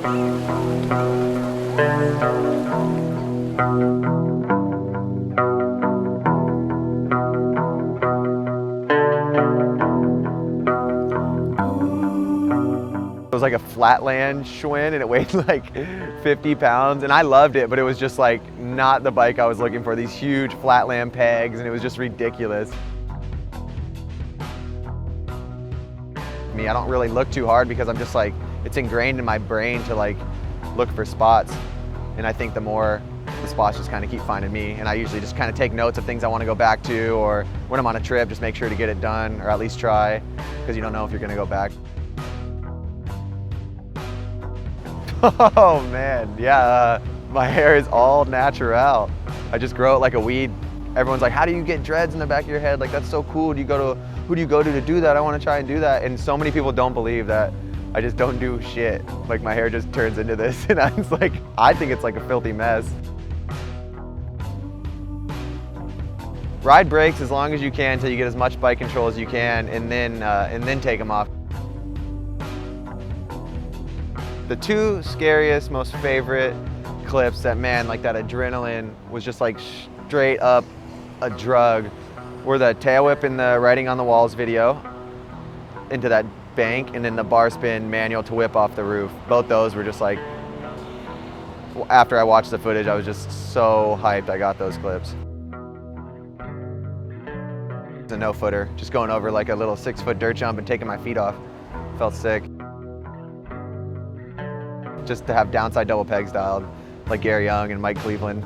It was like a flatland Huynh and it weighed like 50 pounds and I loved it, but it was just like not the bike I was looking for. These huge flatland pegs and it was just ridiculous. I don't really look too hard because I'm just like, it's ingrained in my brain to like look for spots. And I think the more the spots just kind of keep finding me. And I usually just kind of take notes of things I want to go back to, or when I'm on a trip, just make sure to get it done or at least try, because you don't know if you're going to go back. Oh man, yeah, my hair is all natural. I just grow it like a weed. Everyone's like, how do you get dreads in the back of your head? Like, that's so cool. Who do you go to do that? I want to try and do that. And so many people don't believe that I just don't do shit. Like, my hair just turns into this. And I was like, I think it's like a filthy mess. Ride brakes as long as you can until you get as much bike control as you can, and then take them off. The two scariest, most favorite clips that, man, like that adrenaline was just like straight up a drug, were the tail whip in the Writing on the Walls video into that bank, and then the bar spin manual to whip off the roof. Both those were just like, after I watched the footage, I was just so hyped I got those clips. It's a no-footer, just going over like a little 6-foot dirt jump and taking my feet off. Felt sick. Just to have downside double pegs dialed, like Gary Young and Mike Cleveland.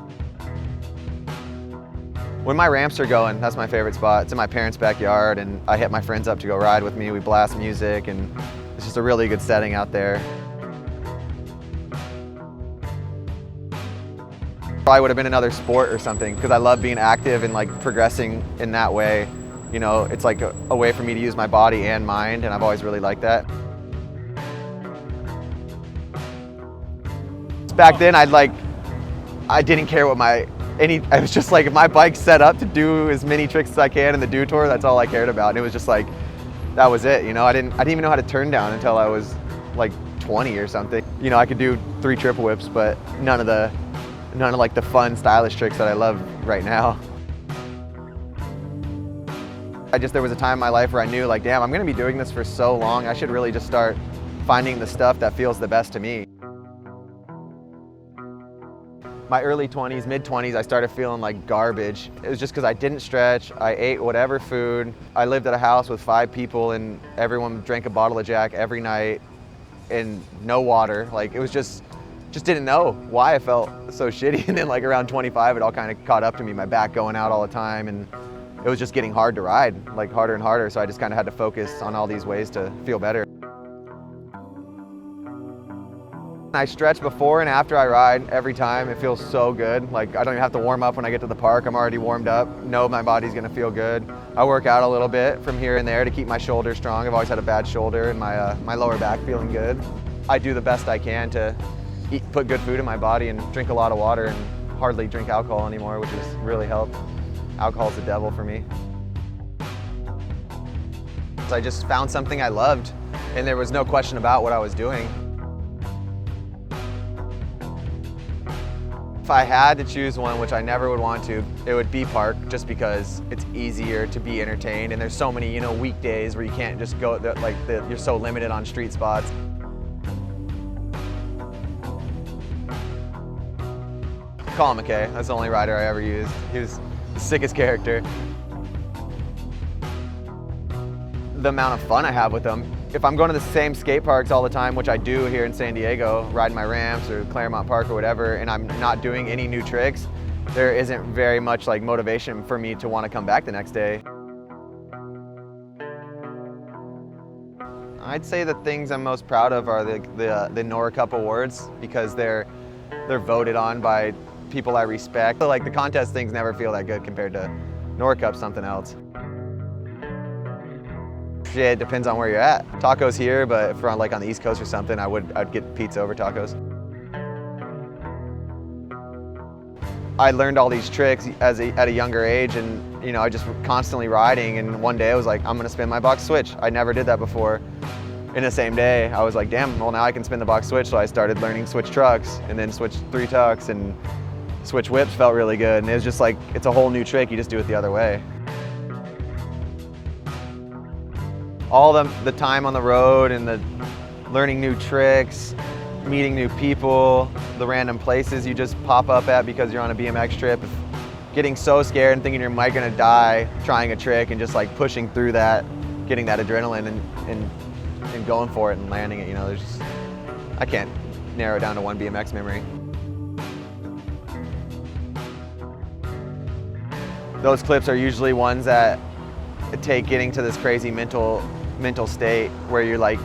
When my ramps are going, that's my favorite spot. It's in my parents' backyard, and I hit my friends up to go ride with me. We blast music, and it's just a really good setting out there. Probably would have been another sport or something, because I love being active and like progressing in that way. You know, it's like a way for me to use my body and mind, and I've always really liked that. Back then, I didn't care what I was just like, if my bike's set up to do as many tricks as I can in the Do Tour, that's all I cared about. And it was just like, that was it, you know? I didn't even know how to turn down until I was like 20 or something. You know, I could do 3 triple whips, but none of like the fun, stylish tricks that I love right now. There was a time in my life where I knew, like, damn, I'm gonna be doing this for so long, I should really just start finding the stuff that feels the best to me. My early 20s, mid 20s, I started feeling like garbage. It was just because I didn't stretch, I ate whatever food. I lived at a house with 5 people and everyone drank a bottle of Jack every night and no water. Like, it was just didn't know why I felt so shitty. And then like around 25, it all kind of caught up to me, my back going out all the time, and it was just getting hard to ride, like harder and harder. So I just kind of had to focus on all these ways to feel better. I stretch before and after I ride every time. It feels so good. Like, I don't even have to warm up when I get to the park. I'm already warmed up. Know my body's gonna feel good. I work out a little bit from here and there to keep my shoulder strong. I've always had a bad shoulder and my lower back feeling good. I do the best I can to put good food in my body and drink a lot of water and hardly drink alcohol anymore, which has really helped. Alcohol's the devil for me. So I just found something I loved, and there was no question about what I was doing. If I had to choose one, which I never would want to, it would be park, just because it's easier to be entertained, and there's so many, you know, weekdays where you can't just go, you're so limited on street spots. Colin McKay, that's the only rider I ever used. He was the sickest character. The amount of fun I have with him. If I'm going to the same skate parks all the time, which I do here in San Diego, riding my ramps or Claremont Park or whatever, and I'm not doing any new tricks, there isn't very much like motivation for me to want to come back the next day. I'd say the things I'm most proud of are the NORA Cup awards, because they're voted on by people I respect. Like, the contest things never feel that good compared to NORA Cup, something else. Yeah, it depends on where you're at. Tacos here, but if we're on, like, on the East Coast or something, I'd get pizza over tacos. I learned all these tricks at a younger age, and I just constantly riding, and one day I was like, I'm gonna spin my box switch. I never did that before. in the same day, I was like, damn, well now I can spin the box switch. So I started learning switch trucks and then switch 3 tucks, and switch whips felt really good. And it was just like, it's a whole new trick, you just do it the other way. All the time on the road and the learning new tricks, meeting new people, the random places you just pop up at because you're on a BMX trip, getting so scared and thinking you're might gonna die trying a trick, and just like pushing through that, getting that adrenaline and going for it and landing it. You know, I can't narrow it down to one BMX memory. Those clips are usually ones that take getting to this crazy mental state where you're like,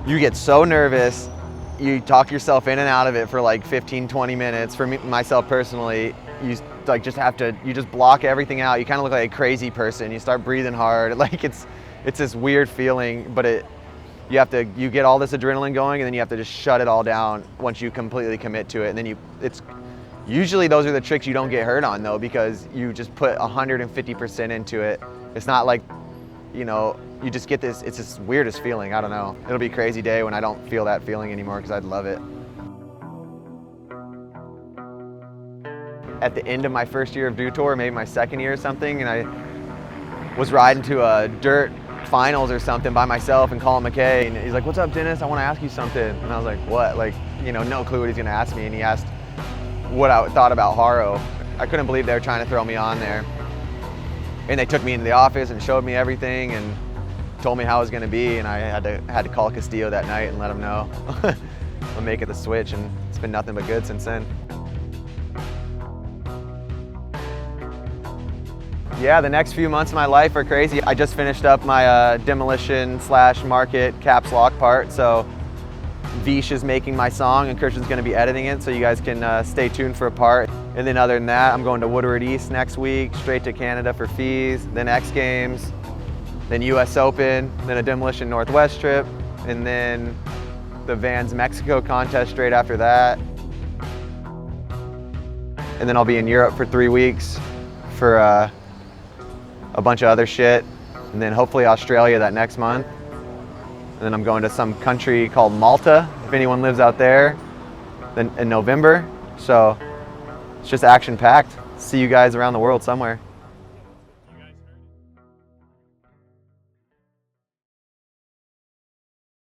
you get so nervous, you talk yourself in and out of it for like 15, 20 minutes. For me, myself personally, you like you just block everything out. You kind of look like a crazy person. You start breathing hard. Like it's this weird feeling, but you get all this adrenaline going, and then you have to just shut it all down once you completely commit to it. And then usually those are the tricks you don't get hurt on though, because you just put 150% into it. It's not like, you know, you just get this, it's this weirdest feeling, I don't know. It'll be a crazy day when I don't feel that feeling anymore, because I'd love it. At the end of my first year of Dew Tour, maybe my second year or something, and I was riding to a dirt finals or something by myself, and Colin McKay, and he's like, "What's up, Dennis? I want to ask you something." And I was like, "What?" Like, you know, no clue what he's gonna ask me, and he asked what I thought about Haro. I couldn't believe they were trying to throw me on there. And they took me into the office and showed me everything and told me how it was gonna be, and I had to call Castillo that night and let him know I'm making the switch, and it's been nothing but good since then. Yeah, the next few months of my life are crazy. I just finished up my demolition/market caps lock part, so Vish is making my song and Christian's gonna be editing it, so you guys can stay tuned for a part. And then other than that, I'm going to Woodward East next week, straight to Canada for fees, then X Games, then US Open, then a Demolition Northwest trip, and then the Vans Mexico contest straight after that. And then I'll be in Europe for 3 weeks for a bunch of other shit, and then hopefully Australia that next month. And then I'm going to some country called Malta, if anyone lives out there, then in November. So it's just action-packed. See you guys around the world somewhere.